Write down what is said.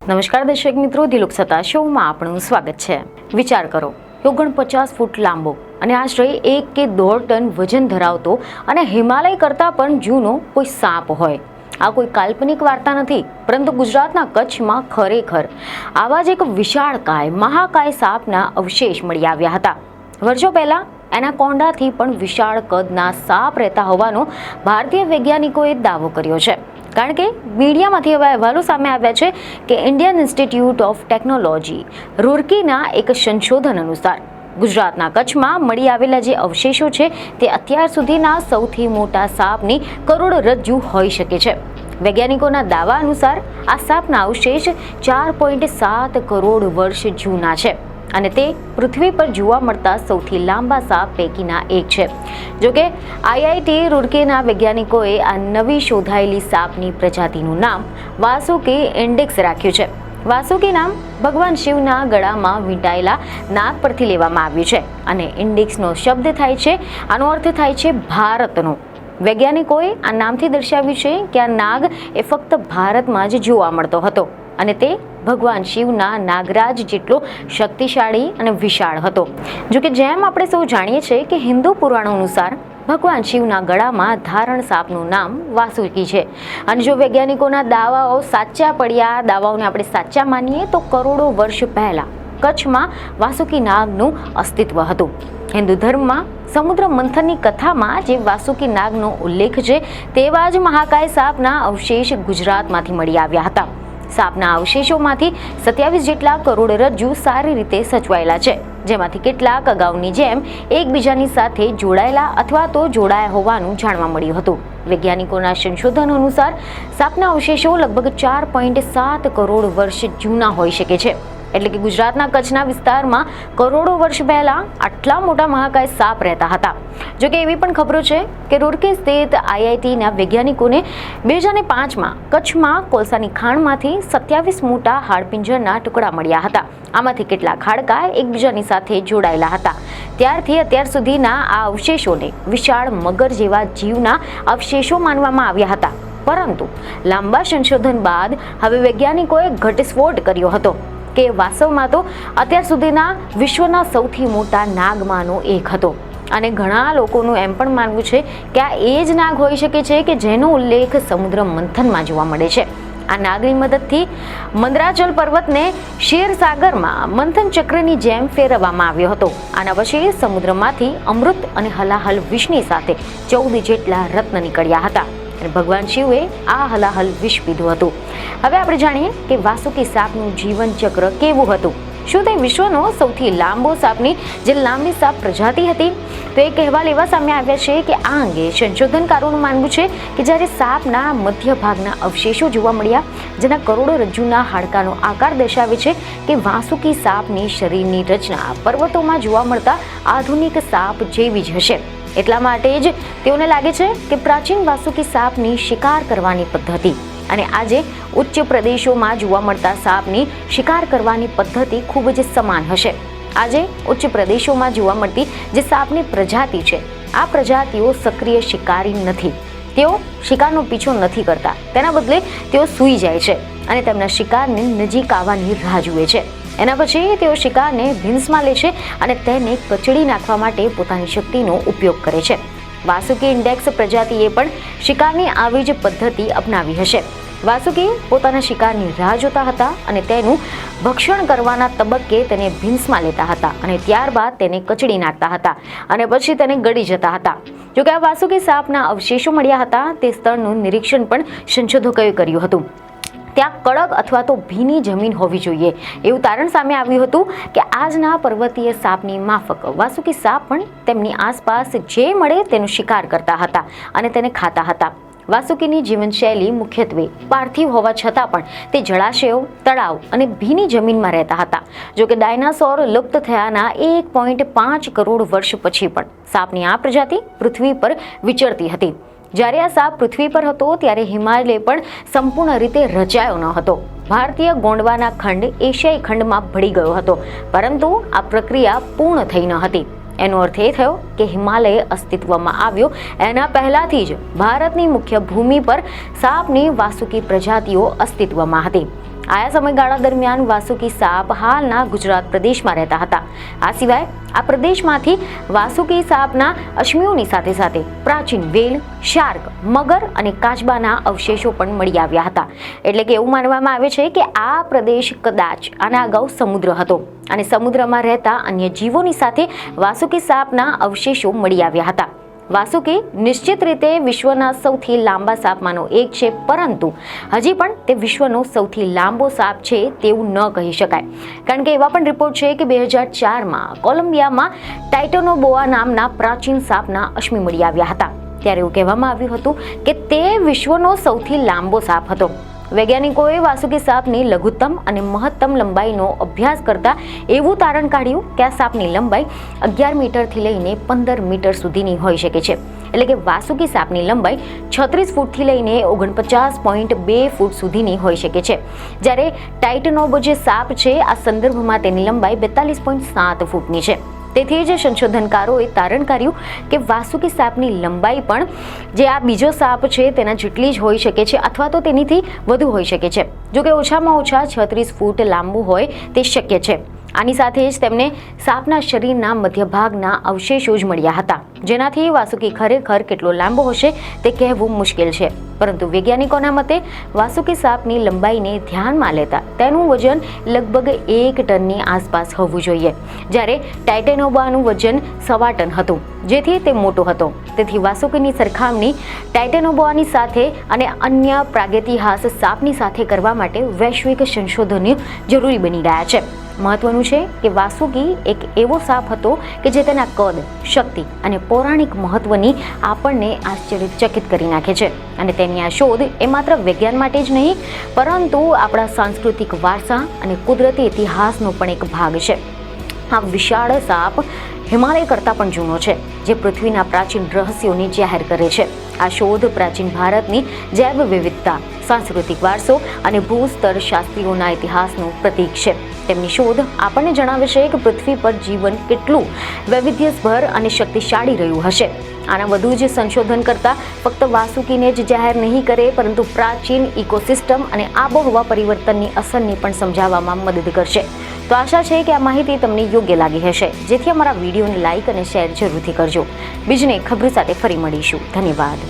નમસ્કાર દર્શક મિત્રો, દિલુક સત્તા શોમાં આપનું સ્વાગત છે. વિચાર કરો, 49 ફૂટ લાંબો અને આશરે 1 કે 1.5 ટન વજન ધરાવતો અને હિમાલય કરતાં પણ જૂનો કોઈ સાપ હોય. આ કોઈ કાલ્પનિક વાર્તા નથી, પરંતુ ગુજરાતના કચ્છમાં ખરેખર આવા જ એક વિશાળકાય મહાકાય સાપના અવશેષ મળી આવ્યા હતા. વર્ષો પહેલા એનાકોન્ડાથી પણ વિશાળ કદના સાપ રહેતા હોવાનો ભારતીય વૈજ્ઞાનિકોએ દાવો કર્યો છે. કારણ કે મીડિયામાંથી એવા અહેવાલો સામે આવ્યા છે કે ઇન્ડિયન ઇન્સ્ટિટ્યૂટ ઓફ ટેકનોલોજી રૂરકીના એક સંશોધન અનુસાર ગુજરાતના કચ્છમાં મળી આવેલા જે અવશેષો છે તે અત્યાર સુધીના સૌથી મોટા સાપની કરોડરજ્જુ હોઈ શકે છે. વૈજ્ઞાનિકોના દાવા અનુસાર આ સાપના અવશેષ 4.7 કરોડ વર્ષ જૂના છે અને તે પૃથ્વી પર જોવા મળતા સૌથી લાંબા સાપ પૈકીના એક છે. જોકે આઈઆઈટી રૂરકીના વૈજ્ઞાનિકોએ આ નવી શોધાયેલી સાપની પ્રજાતિનું નામ વાસુકી ઇન્ડેક્સ રાખ્યું છે. વાસુકી નામ ભગવાન શિવના ગળામાં વીંટાયેલા નાગ પરથી લેવામાં આવ્યું છે અને ઇન્ડેક્સનો શબ્દ થાય છે, આનો અર્થ થાય છે ભારતનો. વૈજ્ઞાનિકોએ આ નામથી દર્શાવ્યું છે કે આ નાગ એ ફક્ત ભારતમાં જ જોવા મળતો હતો અને તે ભગવાન શિવના નાગરાજ જેટલો શક્તિશાળી અને વિશાળ હતો. જોકે જેમ આપણે સૌ જાણીએ છીએ કે હિન્દુ પુરાણો અનુસાર ભગવાન શિવના ગળામાં ધારણ સાપનું નામ વાસુકી છે અને જો વૈજ્ઞાનિકોના દાવાઓ સાચા પડ્યા, દાવાઓને આપણે સાચા માનીએ તો કરોડો વર્ષ પહેલા કચ્છમાં વાસુકી નાગનું અસ્તિત્વ હતું. હિન્દુ ધર્મમાં સમુદ્ર મંથનની કથામાં જે વાસુકી નાગનો ઉલ્લેખ છે તેવા જ મહાકાય સાપના અવશેષ ગુજરાતમાંથી મળી આવ્યા હતા. સાપના અવશેષોમાંથી 27 જેટલા કરોડરજ્જુ સારી રીતે સચવાયેલા છે, જેમાંથી કેટલાક અગાઉની જેમ એકબીજાની સાથે જોડાયેલા અથવા તો જોડાયા હોવાનું જાણવા મળ્યું હતું. વૈજ્ઞાનિકોના સંશોધન અનુસાર સાપના અવશેષો લગભગ 4.7 કરોડ વર્ષ જૂના હોઈ શકે છે. એટલે કે ગુજરાતના કચ્છના વિસ્તારમાં કરોડો વર્ષ પહેલા આટલા મોટા મહાકાય સાપ રહેતા હતા. જોકે એવી પણ ખબરો છે કે રૂરકી સ્થિત આઈઆઈટીના વૈજ્ઞાનિકોને 2005માં કચ્છમાં કોલસાની ખાણમાંથી 27 મોટા હાડપિંજરના ટુકડા મળ્યા હતા. આમાંથી કેટલાક હાડકા એકબીજાની સાથે જોડાયેલા હતા. ત્યારથી અત્યાર સુધીના આ અવશેષોને વિશાળ મગર જેવા જીવના અવશેષો માનવામાં આવ્યા હતા. પરંતુ લાંબા સંશોધન બાદ હવે વૈજ્ઞાનિકોએ ઘટસ્ફોટ કર્યો હતો કે વાસ્તવમાં તો અત્યાર સુધીના વિશ્વના સૌથી મોટા નાગમાંનો એક હતો. અને ઘણા લોકોનું એમ પણ માનવું છે કે આ એ જ નાગ હોઈ શકે છે કે જેનો ઉલ્લેખ સમુદ્ર મંથનમાં જોવા મળે છે. આ નાગની મદદથી મંદરાચલ પર્વતને ક્ષીરસાગરમાં મંથન ચક્રની જેમ ફેરવવામાં આવ્યો હતો. આના પછી સમુદ્રમાંથી અમૃત અને હલાહલ વિષની સાથે 14 જેટલા રત્ન નીકળ્યા હતા અને ભગવાન શિવે આ હલાહલ વિષ પીધું હતું. હવે આપણે જાણીએ કે વાસુકી સાપનું જીવન ચક્ર કેવું હતું. શું તે વિશ્વનો સૌથી લાંબો સાપની જે લાંબી સાપ પ્રજાતિ હતી? તો એક અહેવાલ એવા સામે આવ્યા છે કે આ અંગે સંશોધનકારોનું માનવું છે કે જ્યારે સાપના મધ્ય ભાગના અવશેષો જોવા મળ્યા, જેના કરોડરજ્જુના હાડકાનો આકાર દર્શાવે છે કે વાસુકી સાપની શરીરની રચના પર્વતોમાં જોવા મળતા આધુનિક સાપ જેવી જ હશે. એટલા માટે જ તેઓને લાગે છે કે પ્રાચીન વાસુકી સાપની શિકાર કરવાની પદ્ધતિ અને આજે ઉચ્ચ પ્રદેશોમાં જોવા મળતા સાપની શિકાર કરવાની પદ્ધતિ ખૂબ જ સમાન હશે. આજે ઉચ્ચ પ્રદેશોમાં જોવા મળતી જે સાપની પ્રજાતિ છે, આ પ્રજાતિઓ સક્રિય શિકારી નથી. તેઓ શિકારનો પીછો નથી કરતા, તેના બદલે તેઓ સૂઈ જાય છે અને તેમના શિકારને નજીક આવવાની રાહ જુએ છે. એના પછી તેઓ શિકારને ભીંસમાં લે છે અને તેને કચડી નાખવા માટે પોતાની શક્તિનો ઉપયોગ કરે છે. વાસુકી ઇન્ડેક્સ પ્રજાતિએ પણ શિકારની આવી જ પદ્ધતિ અપનાવી હશે. વાસુકી પોતાના શિકારની રાહ જોતા હતા અને તેનું ભક્ષણ કરવાના તબક્કે તેને ભીંસમાં લેતા હતા અને ત્યારબાદ તેને કચડી નાખતા હતા અને પછી તેને ગળી જતા હતા. જોકે આ વાસુકી સાપના અવશેષો મળ્યા હતા તે સ્થળનું નિરીક્ષણ પણ સંશોધકોએ કર્યું હતું. ત્યાં કડક અથવા તો ભીની જમીન હોવી જોઈએ એવું તારણ સામે આવ્યું હતું કે આજના પર્વતીય સાપની માફક વાસુકી સાપ પણ તેમની આસપાસ જે મળે તેનો શિકાર કરતા હતા અને તેને ખાતા હતા. વાસુકીની જીવનશૈલી મુખ્યત્વે પાર્થિવ હોવા છતાં પણ તે જળાશયો, તળાવ અને ભીની જમીનમાં રહેતા હતા. જોકે ડાયનાસોર લુપ્ત થયાના 1.5 કરોડ વર્ષ પછી પણ સાપની આ પ્રજાતિ પૃથ્વી પર વિચરતી હતી. જ્યારે આ સાપ પૃથ્વી પર હતો ત્યારે હિમાલય પણ સંપૂર્ણ રીતે રચાયો ન હતો. ભારતીય ગોંડવાના ખંડ એશિયાઈ ખંડમાં ભળી ગયો હતો, પરંતુ આ પ્રક્રિયા પૂર્ણ થઈ ન હતી. એનો અર્થ એ થયો કે હિમાલય અસ્તિત્વમાં આવ્યો એના પહેલાથી જ ભારતની મુખ્ય ભૂમિ પર સાપની વાસુકી પ્રજાતિઓ અસ્તિત્વમાં હતી. આયા સમયગાળા દરમિયાન વાસુકી સાપ હાલના ગુજરાત પ્રદેશમાં રહેતા હતા. આ સિવાય આ પ્રદેશમાંથી વાસુકી સાપના અશ્મિઓની સાથે સાથે પ્રાચીન વેલ, શાર્ક, મગર અને કાચબાના અવશેષો પણ મળી આવ્યા હતા. એટલે કે એવું માનવામાં આવે છે કે આ પ્રદેશ કદાચ આના અગાઉ સમુદ્ર હતો અને સમુદ્રમાં રહેતા અન્ય જીવોની સાથે વાસુકી સાપના અવશેષો મળી આવ્યા હતા. વાસુકી નિશ્ચિત રીતે વિશ્વના સૌથી લાંબા સાપમાંનો એક છે, પરંતુ હજી પણ તે વિશ્વનો સૌથી લાંબો સાપ છે તેવું ન કહી શકાય, કારણ કે એવા પણ રિપોર્ટ છે કે 2004માં કોલંબિયામાં ટાઇટોનોબોઆ નામના પ્રાચીન સાપના અશ્મિ મળી આવ્યા હતા. ત્યારે એવું કહેવામાં આવ્યું હતું કે તે વિશ્વનો સૌથી લાંબો સાપ હતો. વૈજ્ઞાનિકોએ વાસુકી સાપની લઘુત્તમ અને મહત્તમ લંબાઈનો અભ્યાસ કરતા એવું તારણ કાઢ્યું કે આ સાપની લંબાઈ 11 મીટરથી લઈને 15 મીટર સુધીની હોઈ શકે છે. એટલે કે વાસુકી સાપની લંબાઈ 36 ફૂટથી લઈને 49.2 ફૂટ સુધીની હોઈ શકે છે. જ્યારે ટાઇટનોબો જે સાપ છે આ સંદર્ભમાં તેની લંબાઈ 42.7 ફૂટની છે. તેથી જ સંશોધનકારોએ તારણ કાઢ્યું કે વાસુકી સાપની લંબાઈ પણ જે આ બીજો સાપ છે તેના જેટલી જ હોઈ શકે છે અથવા તો તેનીથી વધુ હોઈ શકે છે. જોકે ઓછામાં ઓછા 36 ફૂટ લાંબુ હોય તે શક્ય છે. આની સાથે જ તેમને સાપના શરીરના મધ્ય ભાગના અવશેષો જ મળ્યા હતા, જેનાથી વાસુકી ખરેખર કેટલો લાંબો હશે તે કહેવું મુશ્કેલ છે. પરંતુ વૈજ્ઞાનિકોના મતે વાસુકી સાપની લંબાઈને ધ્યાનમાં લેતા તેનું વજન લગભગ 1 ટનની આસપાસ હોવું જોઈએ, જ્યારે ટાઇટેનોબાનું વજન 1.25 ટન હતું, જેથી તે મોટો હતો. તેથી વાસુકીની સરખામણી ટાઇટેનોબાની સાથે અને અન્ય પ્રાગૈતિહાસ સાપની સાથે કરવા માટે વૈશ્વિક સંશોધનો જરૂરી બની ગયા છે. મહત્વનું છે કે વાસુકી એક એવો સાપ હતો કે જે તેના કદ, શક્તિ અને પૌરાણિક મહત્વની આપણને આશ્ચર્યચકિત કરી નાખે છે. અને તેની આ શોધ એ માત્ર વિજ્ઞાન માટે જ નહીં, પરંતુ આપણા સાંસ્કૃતિક વારસા અને કુદરતી ઇતિહાસનો પણ એક ભાગ છે. આ વિશાળ સાપ હિમાલય કરતાં પણ જૂનો છે, જે પૃથ્વીના પ્રાચીન રહસ્યોને જાહેર કરે છે. આ શોધ પ્રાચીન ભારતની જૈવ વિવિધતા, સાંસ્કૃતિક વારસો અને ભૂસ્તર શાસ્ત્રીઓના ઇતિહાસનું પ્રતીક છે. તેમની શોધ આપણને જણાવે છે કે પૃથ્વી પર જીવન કેટલું વૈવિધ્યસભર અને શક્તિશાળી રહ્યું હશે. આના વધુ જ સંશોધન કરતા ફક્ત વાસુકીને જ જાહેર નહીં કરે, પરંતુ પ્રાચીન ઇકોસિસ્ટમ અને આબોહવા પરિવર્તનની અસરની પણ સમજાવવામાં મદદ કરશે. તો આશા છે કે આ માહિતી તમને યોગ્ય લાગી હશે, જેથી અમારા વિડીયોને લાઇક અને શેર જરૂરથી કરજો. બીજને ખબર સાથે ફરી મળીશું. ધન્યવાદ.